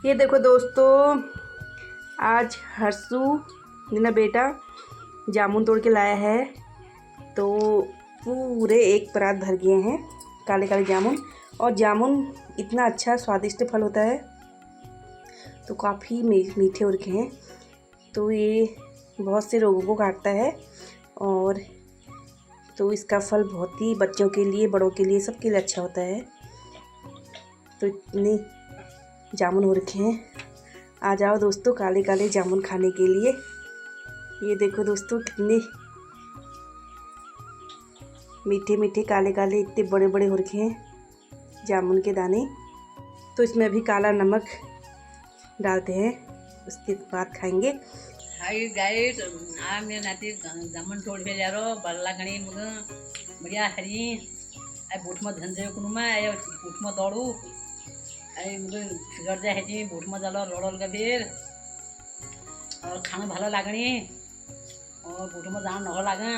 ये देखो दोस्तों, आज हर्षू मेरा बेटा जामुन तोड़ के लाया है। तो पूरे एक परात भर गए हैं काले काले जामुन। और जामुन इतना अच्छा स्वादिष्ट फल होता है, तो काफ़ी मीठे हो रखे हैं। तो ये बहुत से रोगों को काटता है, और तो इसका फल बहुत ही बच्चों के लिए, बड़ों के लिए, सबके लिए अच्छा होता है। तो इतने जामुन हो रखे हैं। आ जाओ दोस्तों काले काले जामुन खाने के लिए। ये देखो दोस्तों, कितने मीठे मीठे काले काले, इतने बड़े बड़े हो रखे हैं जामुन के दाने। तो इसमें अभी काला नमक डालते हैं, उसके बाद खाएंगे। हाय गाइस, आ मेरे नाती जामुन तोड़ के जा रो बल्ला घणी मग बढ़िया हरी आई बूट में धंधे कुनुमा आई बूट में दौड़ू आई मग फिगर जा हेजी बूट में जालो लड़ल का फिर और खाना भालो लागणी और बूट में जान न लागे।